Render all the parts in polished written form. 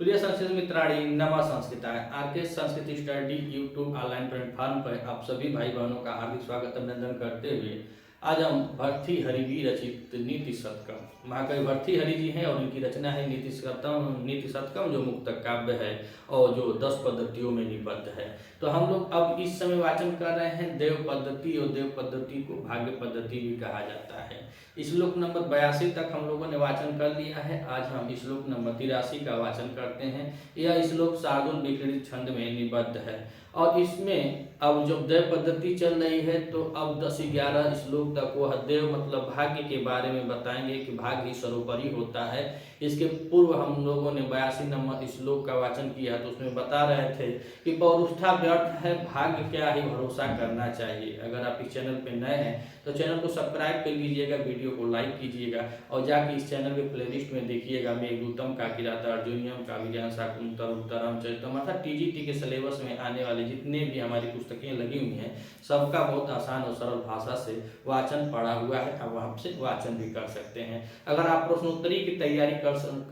प्रिय संस्कृत मित्राणी नमः संस्कृताय आरके संस्कृति स्टडी यूट्यूब ऑनलाइन प्लेटफॉर्म पर आप सभी भाई बहनों का हार्दिक स्वागत अभिनंदन करते हुए आज हम भर्तृहरि रचित नीति शतकम महाकवि भर्तृहरि जी हैं और उनकी रचना है नीति शतकम जो मुक्तक काव्य है और जो 10 पद्धतियों में निबद्ध है। तो हम लोग अब इस समय वाचन कर रहे हैं देव पद्धति और देव पद्धति को भाग्य पद्धति भी कहा जाता है। श्लोक नंबर 82 तक हम लोगों ने वाचन कर लिया है। आज हम श्लोक नंबर 83 का वाचन करते हैं। यह श्लोक शार्दूल विक्रीडित छंद में निबद्ध है और इसमें अब जब देव पद्धति चल रही है तो अब 10-11 श्लोक तक वह देव मतलब भाग्य के बारे में बताएंगे कि भाग्य सर्वोपरि होता है। इसके पूर्व हम लोगों ने 82 नंबर श्लोक का वाचन किया तो उसमें बता रहे थे कि पौरुष्ठा व्यर्थ है, भाग्य क्या ही भरोसा करना चाहिए। अगर आप इस चैनल पर नए हैं तो चैनल को सब्सक्राइब कर लीजिएगा, वीडियो को लाइक कीजिएगा और जाके इस चैनल के प्लेलिस्ट में देखिएगा मेघदूतम का किराता अर्जुनियम का विज्ञान शाकुंतल उत्तरम चरितम अर्थात टीजीटी के सिलेबस में आने वाले जितने भी हमारी पुस्तकें लगी हुई हैं सबका बहुत आसान और सरल भाषा से वाचन पढ़ा हुआ है। अब आप से वाचन भी कर सकते हैं। अगर आप प्रश्नोत्तरी की तैयारी कर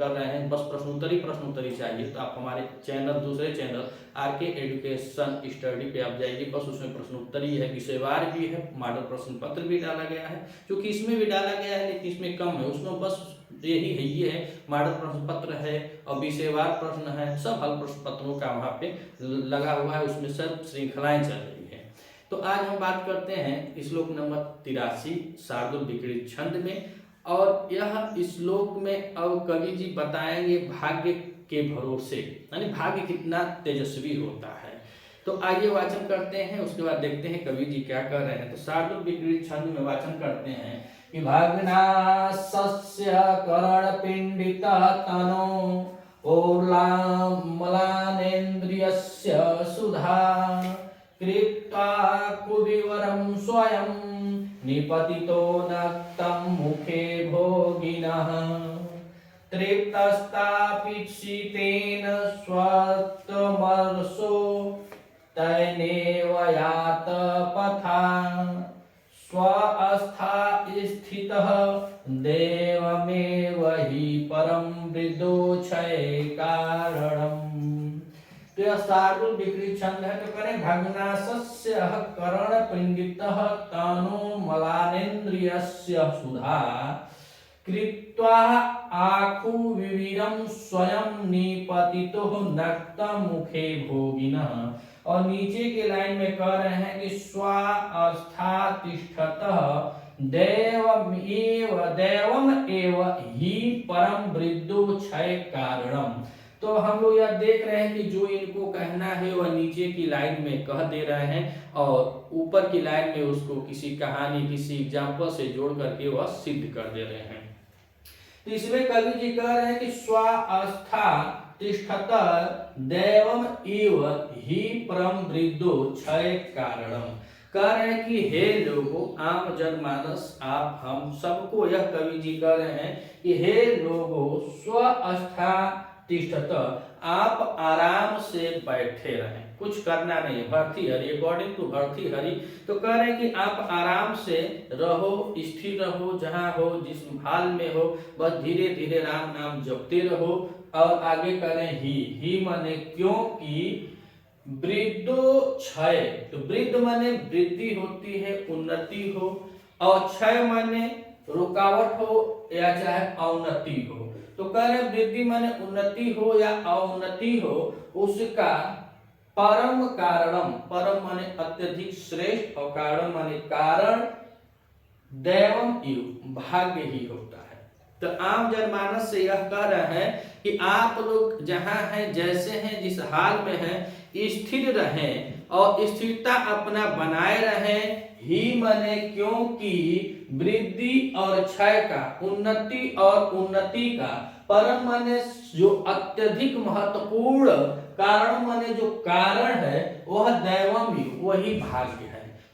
रहे हैं, बस प्रश्नोत्तरी चाहिए तो आप हमारे चैनल दूसरे चैनल आरके एजुकेशन स्टडी पे आप जाइए। बस उसमें प्रश्नोत्तरी है, विषयवार भी है, मॉडल प्रश्न पत्र भी डाला गया है क्योंकि इसमें भी डाला गया है लेकिन इसमें कम है। उसमें बस यही है, ये है मॉडल प्रश्न पत्र है और विषयवार प्रश्न है, सब हल प्रश्न पत्रों का वहाँ पे लगा हुआ है, उसमें सब श्रृंखलाएं चल रही है। तो आज हम बात करते हैं श्लोक नंबर 83 शार्दूल विक्रीडित छंद में और यह श्लोक में अब कवि जी बताएंगे भाग्य के भरोसे यानी भाग्य कितना तेजस्वी होता है। तो आइए वाचन करते हैं, उसके बाद देखते हैं कवि जी क्या कर रहे हैं। तो शार्दूल विक्रीडित छंद में वाचन करते हैं कि भाग्नासस्य करणपिण्डितः तनो ओर्लामलानेन्द्रियस्य सुधा कृत्वा कुविवरं स्वयं निपतितो नक्तं मुखे भोगिनः तृप्तस्तापीक्षितेन स्वत्वमर्षो तैनेव यात पथा स्वस्था स्थितः देवमेव हि परं वृद्धोक्षय कारणम्। तो यह शार्दूल विक्रीडित छंद है। तो करें भग्नासस्य करणपिण्डितः तनो मलानेन्द्रियस्य सुधा कृत्वा आकुविवीरं स्वयं निपतितो नक्तमुखे भोगिनः। और नीचे के लाइन में कह रहे हैं कि स्वास्थातिष्ठतः देवम एव ही परम वृद्धोक्षय कारणम। तो हम लोग यह देख रहे हैं कि जो इनको कहना है वह नीचे की लाइन में कह दे रहे हैं और ऊपर की लाइन में उसको किसी कहानी किसी एग्जाम्पल से जोड़ करके वह सिद्ध कर दे रहे हैं। तो इसमें कवि जी कह रहे हैं कि स्वास्था तिष्ठत देवम इव ही परम वृद्धोक्षय कारणम। कह रहे हैं कि हे लोगों, आम जनमानस आप हम सबको यह कवि जी कह रहे हैं कि हे लोगों स्वस्था तिष्ठत आप आराम से बैठे रहें, कुछ करना नहीं है। भर्तृहरि अकॉर्डिंग टू भर्तृहरि तो कह रहे हैं कि आप आराम से रहो, स्थिर रहो, जहां हो जिस हाल में हो बस धीरे धीरे राम नाम जपते रहो। और आगे कह रहे हैं ही माने क्योंकि वृद्धोक्षय तो वृद्ध माने वृद्धि होती है, उन्नति हो और क्षय माने रुकावट हो या चाहे अवनति हो। तो कह रहे वृद्धि माने उन्नति हो या अवनति हो उसका परम कारणम, परम माने अत्यधिक श्रेष्ठ और कारण माने कारण दैवम इव भाग्य ही होता है। तो आम जनमानस से यह कह रहे हैं कि आप लोग जहां हैं जैसे हैं जिस हाल में हैं स्थिर रहें और स्थिरता अपना बनाए रहें। ही माने क्योंकि वृद्धि और क्षय का, उन्नति और उन्नति का, परम माने जो अत्यधिक महत्वपूर्ण, कारण माने जो कारण है वह दैवम ही वही भाग्य है।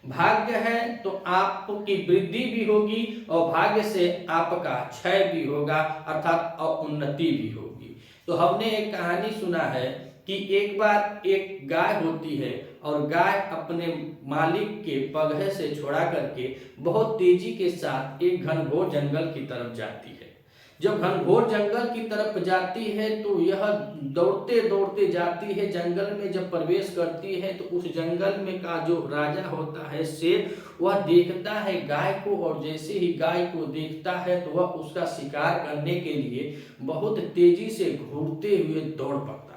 भाग्य है तो आपकी वृद्धि भी होगी और भाग्य से आपका क्षय भी होगा अर्थात उन्नति भी होगी। तो हमने एक कहानी सुना है कि एक बार एक गाय होती है और गाय अपने मालिक के पगहे से छोड़ा करके बहुत तेजी के साथ एक घनघोर जंगल की तरफ जाती है। जब घनघोर जंगल की तरफ जाती है तो यह दौड़ते दौड़ते जाती है, जंगल में जब प्रवेश करती है तो उस जंगल में का जो राजा होता है शेर, वह देखता है गाय को, और जैसे ही गाय को देखता है तो वह उसका शिकार करने के लिए बहुत तेजी से घूरते हुए दौड़ पड़ता है।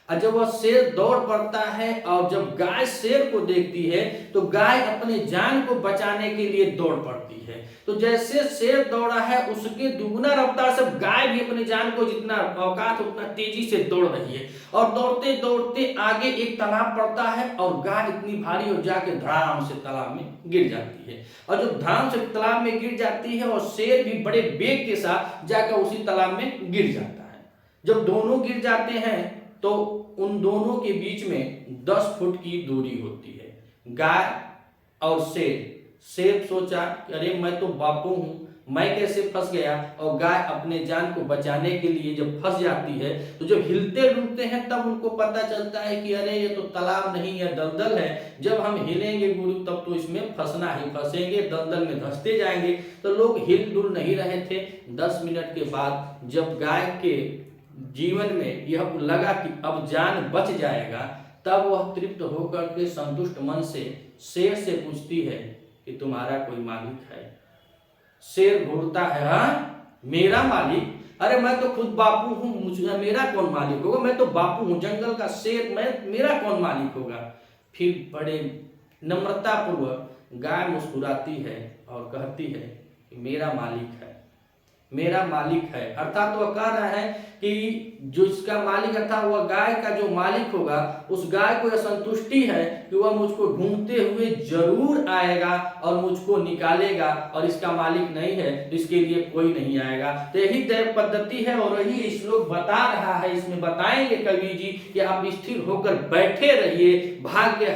और जब वह शेर दौड़ पड़ता है और जब गाय शेर को देखती है तो गाय अपने जान को बचाने के लिए दौड़ पड़ती है। तो जैसे शेर दौड़ा है उसके दुगुना रफ्तार से गाय भी अपनी जान को जितना औकात उतना तेजी से दौड़ रही है, और दौड़ते दौड़ते आगे एक तालाब पड़ता है और गाय इतनी भारी हो जाके धड़ाम से तालाब में गिर जाती है। और जब धड़ाम से तालाब में गिर जाती है और शेर भी बड़े वेग के साथ जाकर उसी तालाब में गिर जाता है। जब दोनों गिर जाते हैं तो उन दोनों के बीच में 10 फुट की दूरी होती है। गाय और शेर सोचा कि अरे मैं तो बापू हूं, मैं कैसे फंस गया। और गाय अपने जान को बचाने के लिए जब फंस जाती है तो जब हिलते डुलते हैं तब उनको पता चलता है कि अरे ये तो तालाब नहीं है, दलदल है, जब हम हिलेंगे गुरु तब तो इसमें फंसना ही फंसेंगे, दलदल में धंसते जाएंगे। तो लोग हिल डुल नहीं रहे थे। 10 मिनट के बाद जब गाय के जीवन में यह लगा कि अब जान बच जाएगा, तब वह तृप्त होकर के संतुष्ट मन से शेर से पूछती है कि तुम्हारा कोई मालिक है। शेर घूरता है, हाँ मेरा मालिक, अरे मैं तो खुद बापू हूँ, मुझे मेरा कौन मालिक होगा, मैं तो बापू हूँ जंगल का शेर, मेरा कौन मालिक होगा। फिर बड़े नम्रता पूर्वक गाय मुस्कुराती है और कहती है कि मेरा मालिक है, मेरा मालिक है। अर्थात वह कह रहा है कि जो इसका मालिक था वह गाय का जो मालिक होगा, उस गाय को यह संतुष्टि है कि वह मुझको ढूंढते हुए जरूर आएगा और मुझको निकालेगा, और इसका मालिक नहीं है तो इसके लिए कोई नहीं आएगा। तो यही दैव पद्धति है और यही श्लोक बता रहा है। इसमें बताएंगे कवि जी कि आप स्थिर होकर बैठे रहिए, भाग्य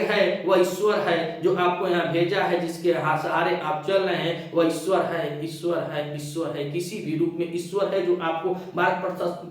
है वह ईश्वर है जो आपको यहाँ भेजा है, जिसके सहारे आप चल रहे हैं वह ईश्वर है, ईश्वर है, ईश्वर है। किसी भी रूप में ईश्वर है जो आपको मार्ग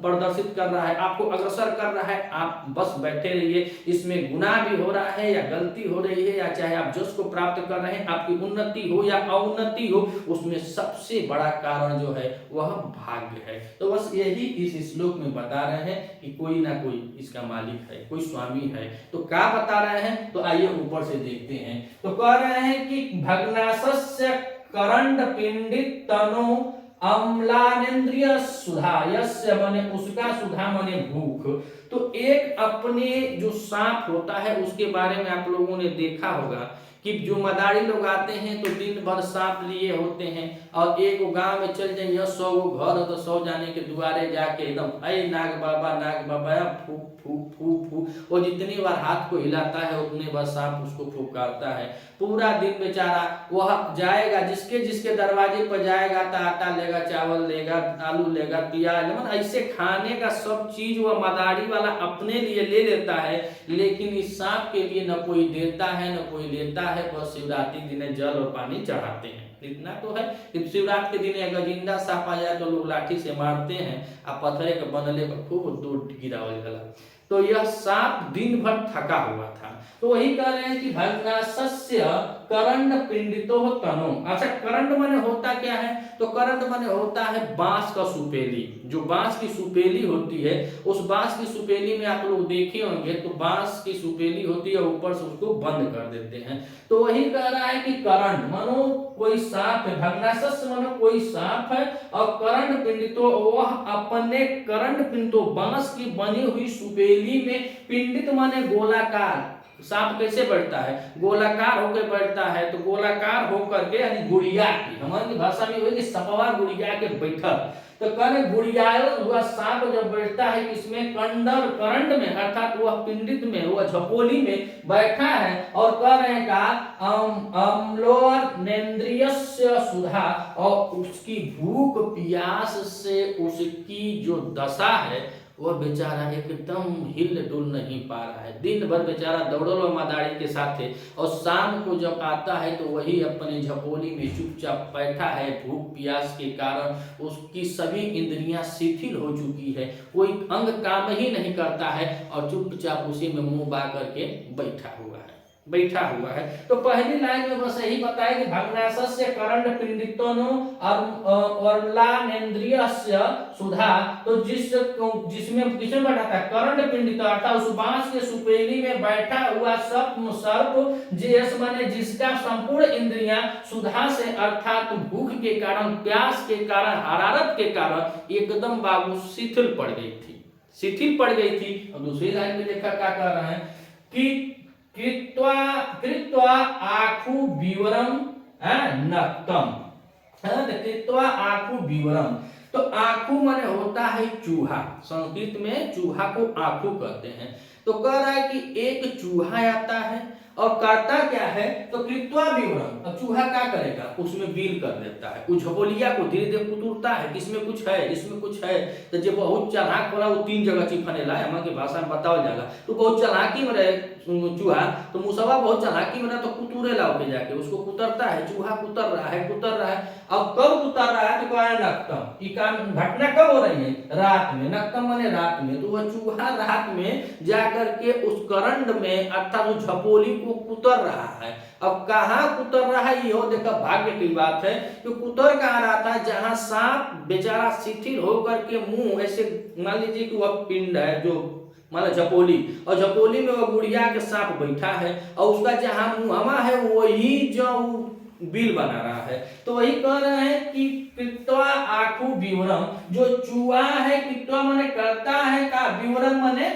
प्रदर्शित कर रहा है, आपको अग्रसर कर रहा है। आप बस बैठे रहिए। इसमें गुनाह भी हो रहा है या गलती हो रही है, या चाहे आप जस को प्राप्त कर रहे हैं, आपकी उन्नति हो या अवनति हो, उसमें सबसे बड़ा कारण जो है वह भाग्य है। तो बस यही इस श्लोक में बता रहे हैं कि कोई ना कोई इसका मालिक है, कोई स्वामी है। तो क्या बता रहे हैं, तो आइए ऊपर से देखते हैं। तो कह रहे हैं कि भग्नाशस्य करंड पिंडित तनो अम्लानेन्द्रिय सुधा, यस्य मने उसका, सुधा मने भूख। तो एक अपने जो सांप होता है उसके बारे में आप लोगों ने देखा होगा कि जो मदारी लोग आते हैं तो दिन भर सांप लिए होते हैं, और एक गांव में चल जाइए 100 घर हो तो 100 जाने के दुआरे जाके एकदम अरे नाग बाबा फू फू फू फू, वो जितनी बार हाथ को हिलाता है उतने बार सांप उसको फुकारता है। पूरा दिन बेचारा वह जाएगा, जिसके जिसके दरवाजे पर जाएगा तो आटा लेगा, चावल लेगा, आलू लेगा, प्याज, मतलब ऐसे खाने का सब चीज वह मदारी वाला अपने लिए ले लेता है, लेकिन इस सांप के लिए न कोई देता है न कोई लेता है। बस शिवरात्रि दिन जल और पानी चढ़ाते हैं। इतना तो है कि शिवरात्रि के दिन अगर जिंदा सांप आ जाए तो लोग लाठी से मारते हैं, और पत्थरे के बनले पर खूब दूर गिरावल गला। तो यह सांप दिन भर थका हुआ था। तो वही कह रहे हैं कि भग्नाशस्य करंड पिंडितो तनो। अच्छा, करंड माने होता क्या है, तो करंड माने होता है बांस का सुपेली। जो बांस की सुपेली होती है, उस बांस की सुपेली में आप लोग देखे होंगे तो बांस की सुपेली होती है, ऊपर से उसको बंद कर देते हैं। तो वही कह रहा है कि करंड मानो कोई सांप है, भग्नाशस्य मानो कोई सांप है, और करंड पिंडितो वह अपने करंड पिंडितो बांस की बनी हुई सुपेली में, पिंडित माने गोलाकार। सांप कैसे बढ़ता है, गोलाकार होकर बढ़ता है। तो गोलाकार होकर के यानी गुड़िया की, हमारी भाषा में वही सपवा गुड़िया के बैठक। तो कहने गुड़ियाल हुआ सांप जब बैठता है इसमें कंडर करंड में, अर्थात वह पिंडित में, वह झपोली में बैठा है, और कह रहे का अम्लोनेन्द्रियस्य सुधा, और उसकी भूख प्यास से उसकी जो दशा है वह बेचारा एकदम हिल डुल नहीं पा रहा है। दिन भर बेचारा दौड़लो मदारी के साथ है, और शाम को जब आता है तो वही अपने झपोली में चुपचाप बैठा है। भूख प्यास के कारण उसकी सभी इंद्रियां शिथिल हो चुकी है, कोई अंग काम ही नहीं करता है, और चुपचाप उसी में मुंह बा करके बैठा हुआ है। बैठा हुआ है। तो पहली लाइन में बस यही बताया कि भग्नाशस्य करंड पिंडितोनो और लानेन्द्रियस्य सुधा। तो जिसमें किसमें बैठा था, करंड पिंडित अर्थात उस बांस के सुपेली में बैठा हुआ सर्प जिस माने जिसका संपूर्ण इंद्रियां सुधा से अर्थात भूख के कारण, प्यास के कारण, हरारत के कारण एकदम बाबू शिथिल पड़ गई थी, शिथिल पड़ गई थी। और दूसरी लाइन में देखा क्या कह रहे हैं कि कृत्वा आखु विवरम नक्तम, कृत्वा आखु विवरम। तो आखु माने होता है चूहा, संस्कृत में चूहा को आखु कहते हैं। तो कह रहा है कि एक चूहा आता है और करता क्या है, तो कृत्वा विवरम। अब चूहा क्या करेगा, उसमें बील कर देता है, उस झपोलिया को धीरे धीरे कुतुरता है कि इसमें कुछ है, इसमें कुछ है। तो जब बहुत चालाक होला वो 3 जगह चिफनेला, हम के भाषा में बतावल जाला। तो बहुत चालाकी में रहे चूहा, तो मुसवा बहुत चालाकी में रहा तो कुतुरेला होके जाके उसको कुतरता है, चूहा कुतर रहा है, कुतर रहा है। अब कब कुतर रहा है, तो कह रहा है नक्तम। ये काम घटना कब हो रही है, रात में, नक्तम माने रात में। तो वह चूहा रात में जाकर के उस करंड में अर्थात उस झपोली को कुतर रहा है। अब कहाँ कुतर रहा है, ये देखा भाग्य की बात है कि कुतर कहाँ रहा था, जहां सांप बेचारा शिथिल होकर के मुंह ऐसे, मान लीजिए कि वह पिंड है जो मतलब झपोली, और झपोली में वो गुड़िया के सांप बैठा है और उसका जहां मुंहमा है वही जो बिल बना रहा है। तो वही कह रहे हैं कि कृत्वा आखु विवरम, जो चूहा है कृत्वा माने करता है का, विवरम माने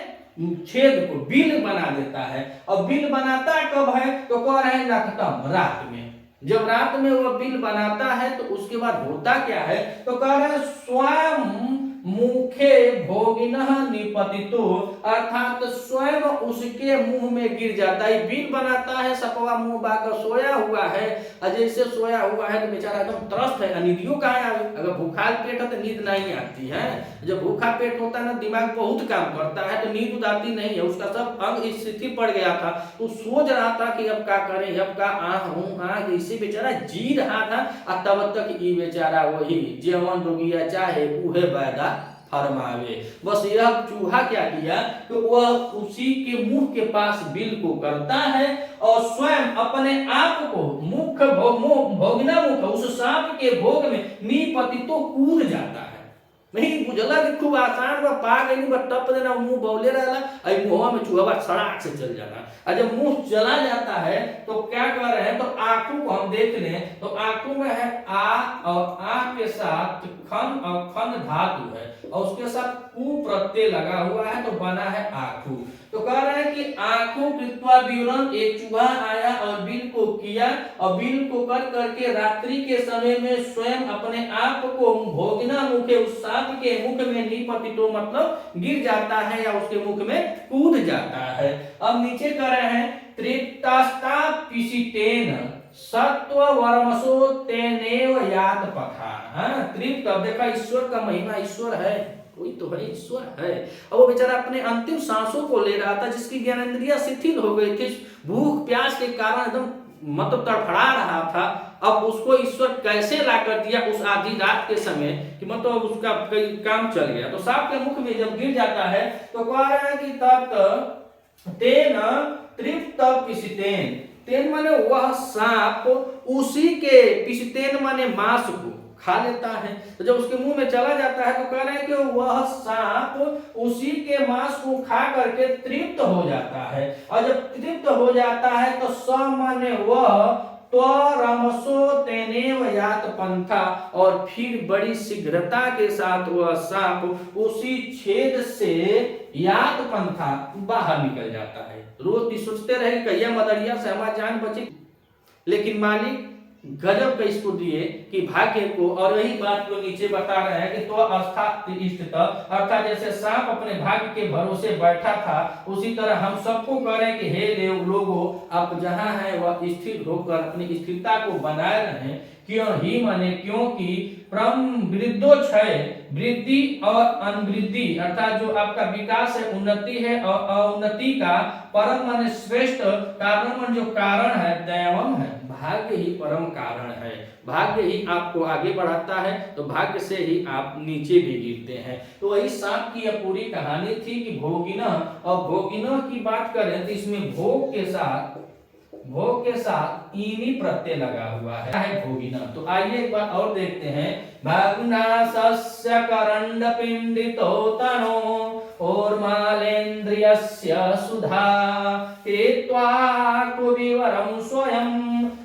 छेद को, बिल बना देता है। और बिल बनाता कब है, तो कह रहे हैं नक्तम, रात में। जब रात में वह बिल बनाता है तो उसके बाद होता क्या है, तो कह रहे हैं स्वयं मुखे भोगिनः निपतितो, अर्थात स्वयं उसके मुंह में गिर जाता है। बिल बनाता है, सपवा मुंह बाकर सोया हुआ है, और जैसे सोया हुआ है तो बेचारा एकदम त्रस्त है, नींदियों कहाँ आवे। अगर भूखा पेट है तो नींद नहीं आती है, जब भूखा पेट होता है ना दिमाग बहुत काम करता है तो नींद आती नहीं है, उसका सब अंग स्थिति पड़ गया था। तो सोच रहा था कि अब क्या करें, अब का इसे बेचारा जी रहा था। और तब तक ये बेचारा वही जीवन रोगिया चाहे उहे बैदा फरमावे। बस यह चूहा क्या किया, तो वह उसी के मुंह के पास बिल को करता है और स्वयं अपने आप को मुख भोगना मुख उस सांप के भोग में निपति तो कूद जाता है। नहीं बुझला कि खूब आसान बा, पा गई बा, टप देना मुंह बौले रहला, आई मुंह में चूहा सड़ाक से चल जाना। और जब मुंह चला जाता है तो क्या कर रहे हैं, तो आंखों को हम देख लें तो आंखों में है आ, और आ के साथ खन और खन धातु है और उसके साथ कु प्रत्यय लगा हुआ है तो बना है आंखों। तो कह रहे हैं कि आंखों कृत्वा विवरण, एक चूहा आया और बिल को किया और बिल को कर करके रात्रि के समय में स्वयं अपने आप को भोगना मुखे उस सांप के मुख में निपति, तो मतलब गिर जाता है या उसके मुख में कूद जाता है। अब नीचे कर रहे हैं त्रितास्ता पिशितेन सत्व वर्मसो तेनेव यात पथा। तृप्त, अब देखा ईश्वर का महिमा, ईश्वर है, कोई तो है, ईश्वर है। और वो बेचारा अपने अंतिम सांसों को ले रहा था, जिसकी ज्ञानेंद्रियां शिथिल हो गई थी भूख प्यास के कारण, एकदम मतलब तड़फड़ा रहा था। अब उसको ईश्वर कैसे ला कर दिया उस आधी रात के समय कि मतलब उसका काम चल गया। तो सांप के मुख में जब गिर जाता है तो कह रहा है कि तत् तेन तृप्त पिशितेन, तेन माने वह सांप उसी के, पिशितेन माने मांस को खा लेता है। तो जब उसके मुंह में चला जाता है तो कह रहे हैं कि वह सांप उसी के मांस को खा करके तृप्त हो जाता है। और जब तृप्त हो जाता है तो स माने वह त्वरमसो तेनेव यात पंथा, और फिर बड़ी शीघ्रता के साथ वह सांप उसी छेद से यात पंथा बाहर निकल जाता है। रोज सोचते रहे कहिया मदरिया से हमारी जान बची, लेकिन मालिक गजब का इसको दिए कि भाग्य को। और यही बात को नीचे बता रहे हैं कि तो अवस्था स्थित, अर्थात जैसे सांप अपने भाग्य के भरोसे बैठा था उसी तरह हम सबको करें कि हे देव लोगों, आप जहां हैं वह स्थिर होकर अपनी स्थिरता को बनाए रहें। क्यों ही माने क्योंकि परम वृद्धो क्षय, वृद्धि और अनवृद्धि, अर्थात जो आपका विकास है, उन्नति है और अवनति का परम माने श्रेष्ठ कारण, जो कारण है दैवम है, भाग्य ही परम कारण है। भाग्य ही आपको आगे बढ़ाता है, तो भाग्य से ही आप नीचे भी गिरते हैं। तो वही सांप की यह पूरी कहानी थी कि भोगिना, और भोगिना की बात करें तो इसमें भोग के साथ भोग के साथ ईनी प्रत्यय लगा हुआ है भोगिना। तो आइए एक बार और देखते हैं। भग्नासस्य करंड पिंडितो तनो और मालेन्द्रियस्य सुधा हेत्वा कुविवरं स्वयं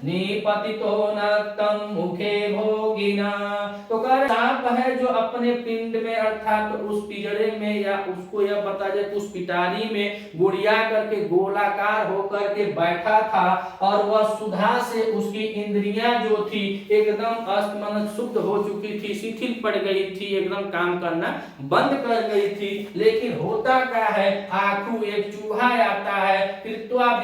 निपतितो नक्तं मुखे भोगिना। तो कर सांप है जो अपने पिंड में अर्थात उस पिंजरे में या उसको यह बता जाए उस पिटारी में गुड़िया करके गोलाकार होकर के बैठा था और वह सुधा से उसकी इंद्रियां जो थी एकदम अस्तमन शुद्ध हो चुकी थी, शिथिल पड़ गई थी, एकदम काम करना बंद कर गई थी। लेकिन होता क्या है, आखू एक चूहा आता है, फिर वह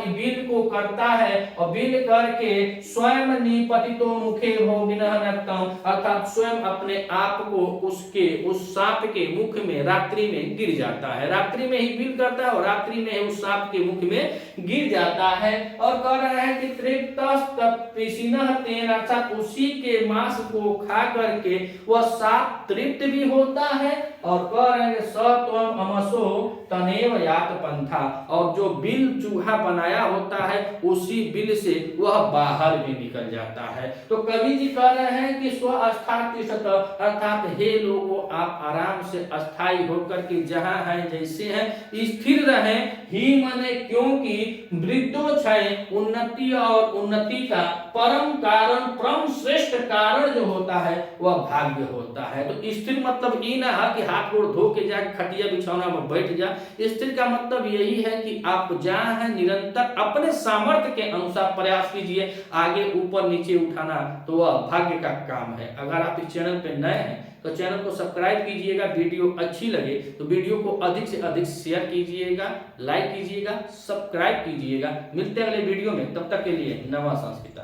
बिल को करता है और बिल करके स्वयं निपतितो मुखे भोगिनः नक्तम्, अर्थात स्वयं अपने आप को उसके उस सांप के मुख में रात्रि में गिर जाता है। रात्रि में ही बिल करता है और रात्रि में उस सांप के मुख में गिर जाता है। और कह रहा है कि तृप्तस्तप्पिशिनः तेन, अर्थात उसी के मांस को खा करके वह सांप तृप्त भी होता है। और कह रहे हैं स त्वं अमसो तनेव यात पंथा, और जो बिल चूहा बनाया होता है उसी बिल से वह बाहर भी निकल जाता है। तो कवि जी कह रहे हैं कि स्वस्थातिष्ठत, अर्थात हे लोगों आप आराम से अस्थाई होकर के जहां है जैसे हैं स्थिर रहें। ही माने क्योंकि वृद्धोक्षय उन्नति और उन्नति का परम कारण, परम श्रेष्ठ कारण जो होता है वह भाग्य होता है। तो स्थिर मतलब ये ना है कि हाथ गोड़ धो के जा खटिया बिछौना में बैठ जा। स्थिर का मतलब यही है कि आप जहां हैं निरंतर अपने सामर्थ्य के अनुसार प्रयास कीजिए, आगे ऊपर नीचे उठाना तो वह भाग्य का काम है। अगर आप इस चैनल पे नए हैं तो चैनल को सब्सक्राइब कीजिएगा, वीडियो अच्छी लगे तो वीडियो को अधिक से अधिक शेयर कीजिएगा, लाइक कीजिएगा, सब्सक्राइब कीजिएगा। मिलते हैं अगले वीडियो में, तब तक के लिए नमः संस्कृता।